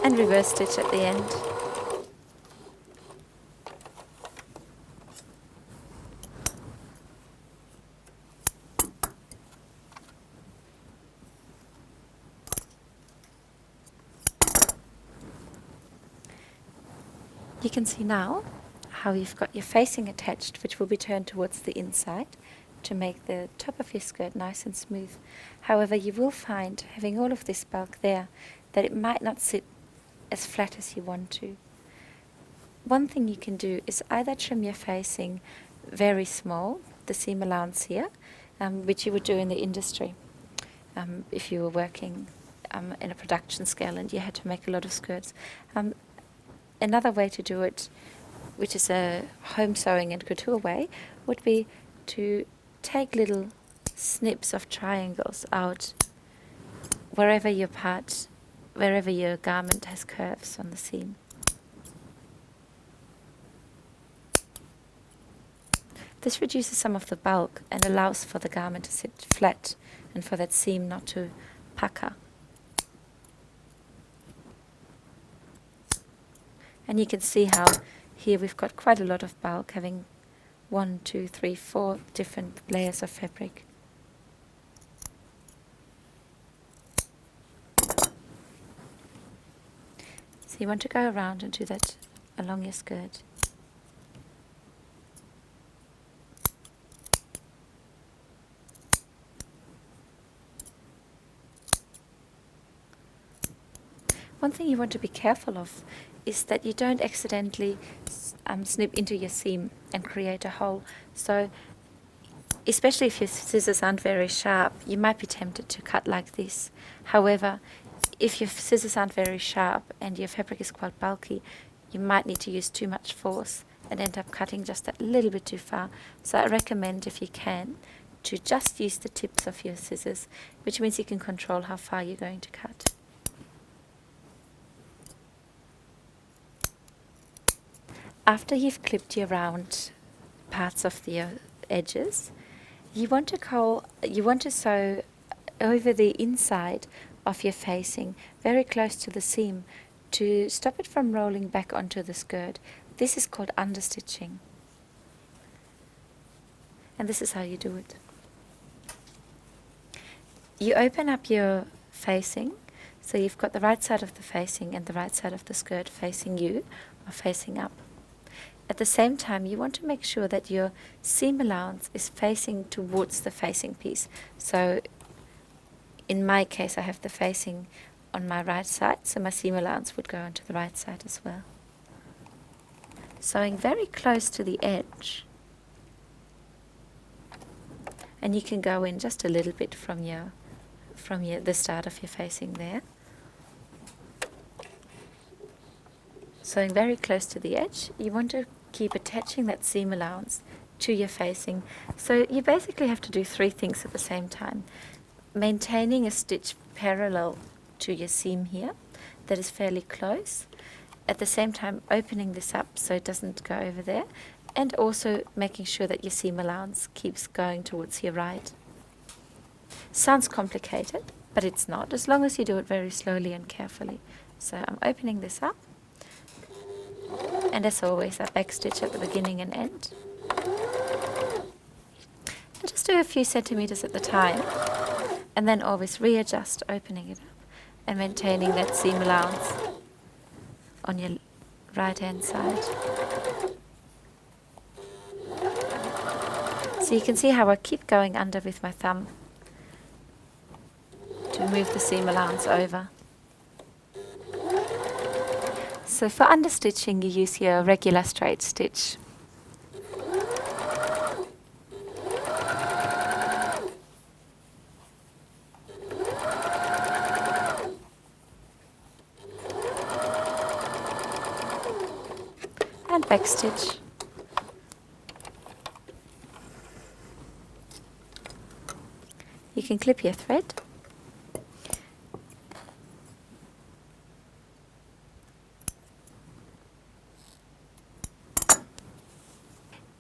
and reverse stitch at the end. You can see now how you've got your facing attached, which will be turned towards the inside to make the top of your skirt nice and smooth. However, you will find, having all of this bulk there, that it might not sit as flat as you want to. One thing you can do is either trim your facing very small, the seam allowance here, which you would do in the industry if you were working in a production scale and you had to make a lot of skirts. Another way to do it, which is a home sewing and couture way, would be to take little snips of triangles out wherever your garment has curves on the seam. This reduces some of the bulk and allows for the garment to sit flat and for that seam not to pucker. And you can see how here we've got quite a lot of bulk, having 1, 2, 3, 4 different layers of fabric. So you want to go around and do that along your skirt. One thing you want to be careful of is that you don't accidentally snip into your seam and create a hole. So, especially if your scissors aren't very sharp, you might be tempted to cut like this. However, if your scissors aren't very sharp and your fabric is quite bulky, you might need to use too much force and end up cutting just a little bit too far. So I recommend, if you can, to just use the tips of your scissors, which means you can control how far you're going to cut. After you've clipped your round parts of the edges, you want to sew over the inside of your facing, very close to the seam, to stop it from rolling back onto the skirt. This is called understitching. And this is how you do it. You open up your facing, so you've got the right side of the facing and the right side of the skirt facing you or facing up. At the same time, you want to make sure that your seam allowance is facing towards the facing piece. So in my case, I have the facing on my right side, so my seam allowance would go onto the right side as well. Sewing very close to the edge. And you can go in just a little bit from the start of your facing there. Sewing very close to the edge, you want to keep attaching that seam allowance to your facing. So you basically have to do 3 things at the same time. Maintaining a stitch parallel to your seam here that is fairly close. At the same time opening this up so it doesn't go over there. And also making sure that your seam allowance keeps going towards your right. Sounds complicated, but it's not, as long as you do it very slowly and carefully. So I'm opening this up. And as always, I backstitch at the beginning and end. I just do a few centimeters at the time, and then always readjust, opening it up and maintaining that seam allowance on your right hand side. So you can see how I keep going under with my thumb to move the seam allowance over. So for understitching, you use your regular straight stitch. And backstitch. You can clip your thread.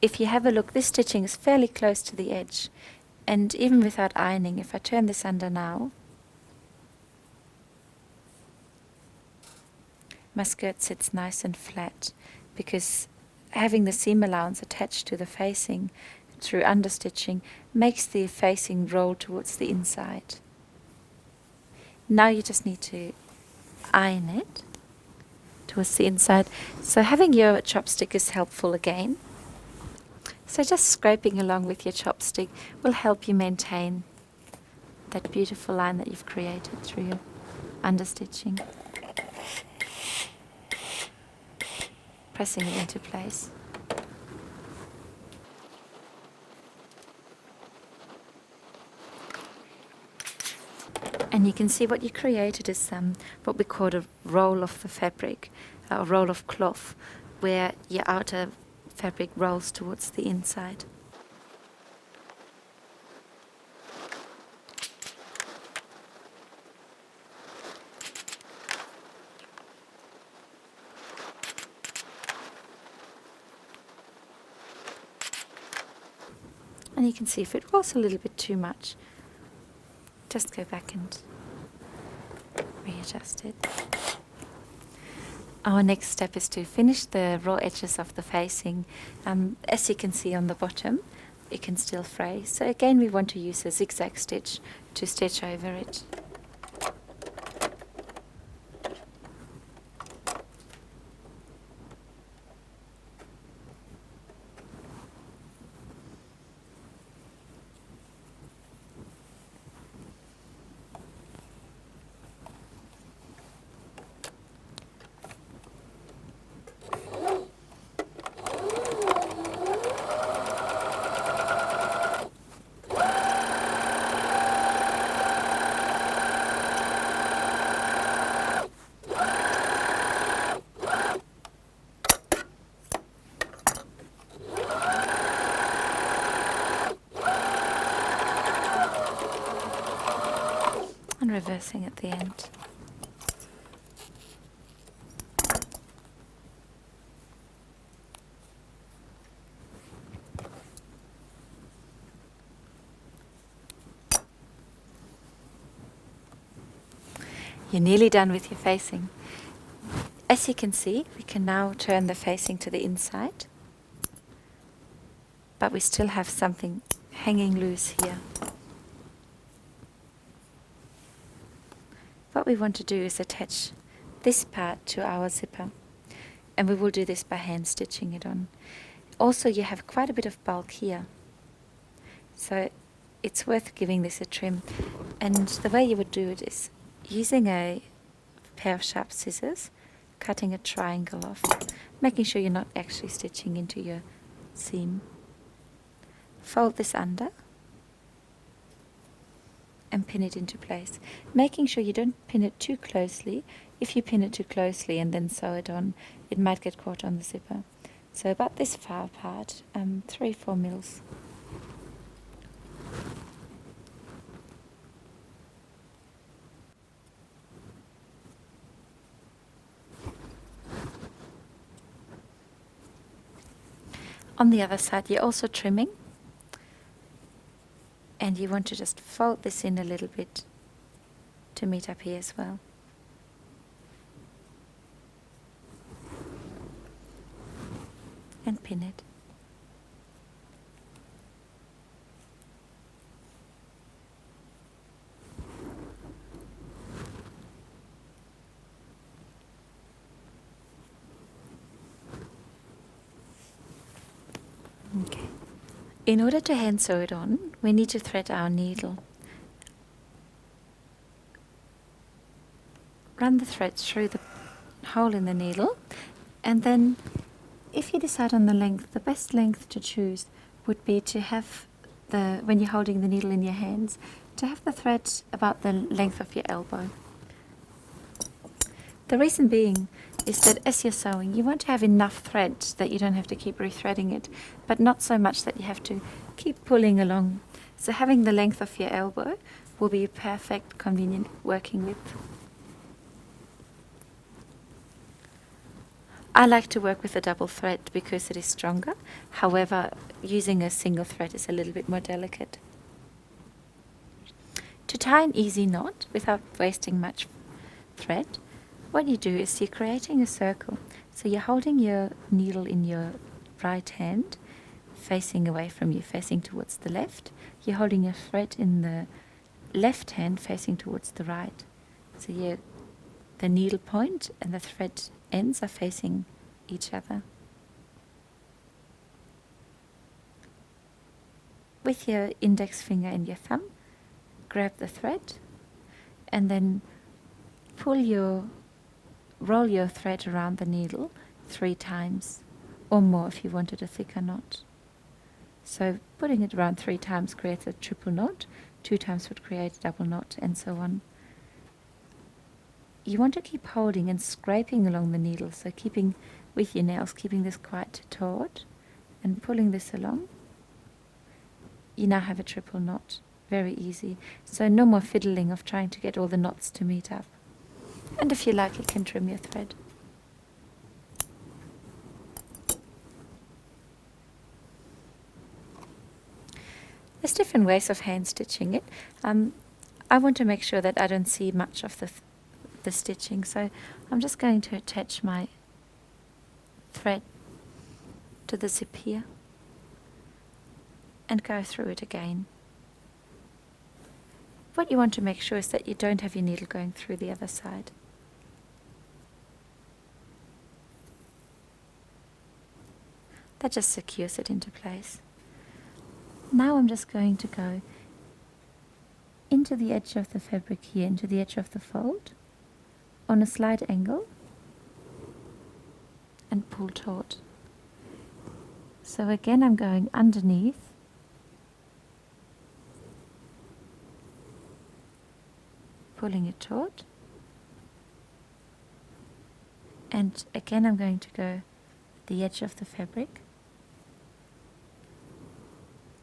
If you have a look, this stitching is fairly close to the edge, and even without ironing, if I turn this under now, my skirt sits nice and flat, because having the seam allowance attached to the facing through understitching makes the facing roll towards the inside. Now you just need to iron it towards the inside. So having your chopstick is helpful again. So just scraping along with your chopstick will help you maintain that beautiful line that you've created through your understitching. Pressing it into place. And you can see what you created is what we call a roll of the fabric, a roll of cloth, where your outer fabric rolls towards the inside. And you can see if it rolls a little bit too much, just go back and readjust it. Our next step is to finish the raw edges of the facing. As you can see on the bottom, it can still fray. So again, we want to use a zigzag stitch to stitch over it. And reversing at the end. You're nearly done with your facing. As you can see, we can now turn the facing to the inside, but we still have something hanging loose here. What we want to do is attach this part to our zipper, and we will do this by hand stitching it on. Also, you have quite a bit of bulk here, so it's worth giving this a trim. And the way you would do it is using a pair of sharp scissors, cutting a triangle off, making sure you're not actually stitching into your seam. Fold this under and pin it into place, making sure you don't pin it too closely. If you pin it too closely and then sew it on, it might get caught on the zipper. So about this far apart, 3-4 mils. On the other side, you're also trimming, and you want to just fold this in a little bit to meet up here as well. And pin it. Okay. In order to hand sew it on, we need to thread our needle. Run the thread through the hole in the needle, and then if you decide on the length, the best length to choose would be to have when you're holding the needle in your hands, to have the thread about the length of your elbow. The reason being is that as you're sewing, you want to have enough thread that you don't have to keep rethreading it, but not so much that you have to keep pulling along. So having the length of your elbow will be perfect, convenient working width. I like to work with a double thread because it is stronger. However, using a single thread is a little bit more delicate. To tie an easy knot without wasting much thread, What you do is you're creating a circle. So you're holding your needle in your right hand, facing away from you, facing towards the left. You're holding your thread in the left hand, facing towards the right. So the needle point and the thread ends are facing each other. With your index finger and your thumb, grab the thread and then roll your thread around the needle 3 times or more if you wanted a thicker knot. So putting it around 3 times creates a triple knot, 2 times would create a double knot, and so on. You want to keep holding and scraping along the needle, so keeping with your nails, keeping this quite taut and pulling this along. You now have a triple knot. Very easy. So no more fiddling of trying to get all the knots to meet up. And if you like, you can trim your thread. There's different ways of hand stitching it. I want to make sure that I don't see much of the stitching, so I'm just going to attach my thread to the zip here and go through it again. What you want to make sure is that you don't have your needle going through the other side. That just secures it into place. Now I'm just going to go into the edge of the fabric here, into the edge of the fold, on a slight angle, and pull taut. So again I'm going underneath, pulling it taut, and again I'm going to go the edge of the fabric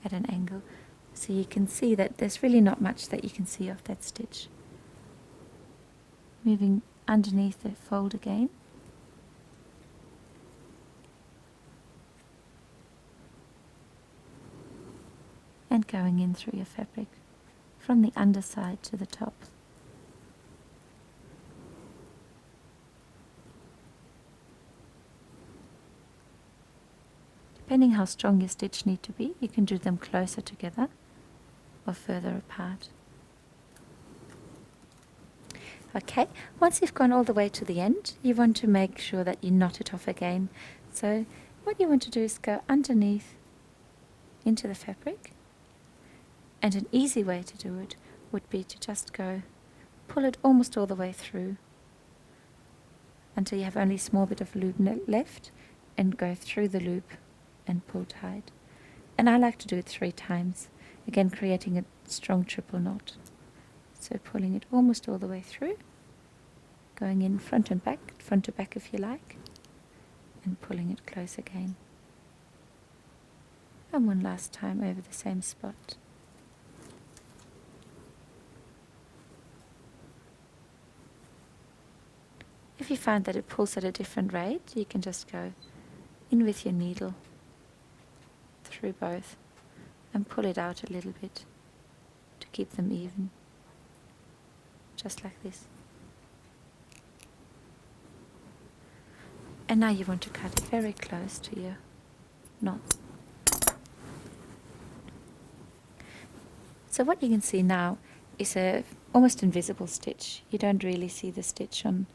at an angle, so you can see that there's really not much that you can see of that stitch. Moving underneath the fold again, and going in through your fabric from the underside to the top. Depending how strong your stitch need to be, you can do them closer together or further apart. Okay, once you've gone all the way to the end, you want to make sure that you knot it off again. So what you want to do is go underneath into the fabric, and an easy way to do it would be to just pull it almost all the way through until you have only a small bit of loop left, and go through the loop and pull tight. And I like to do it 3 times, again creating a strong triple knot. So pulling it almost all the way through, going in front to back if you like, and pulling it close again. And one last time over the same spot. If you find that it pulls at a different rate, you can just go in with your needle through both and pull it out a little bit to keep them even, just like this. And now you want to cut it very close to your knot. So what you can see now is a almost invisible stitch. You don't really see the stitch on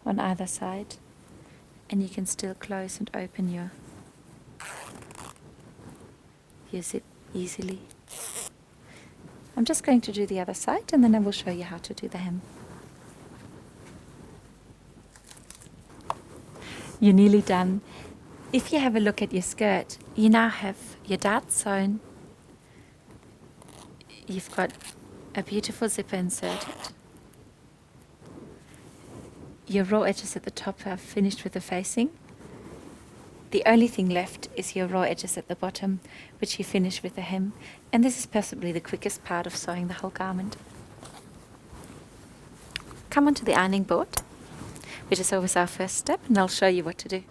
either side, and you can still close and open your zip easily. I'm just going to do the other side, and then I will show you how to do the hem. You're nearly done. If you have a look at your skirt, you now have your dart sewn. You've got a beautiful zipper inserted. Your raw edges at the top are finished with the facing. The only thing left is your raw edges at the bottom, which you finish with the hem. And this is possibly the quickest part of sewing the whole garment. Come onto the ironing board, which is always our first step, and I'll show you what to do.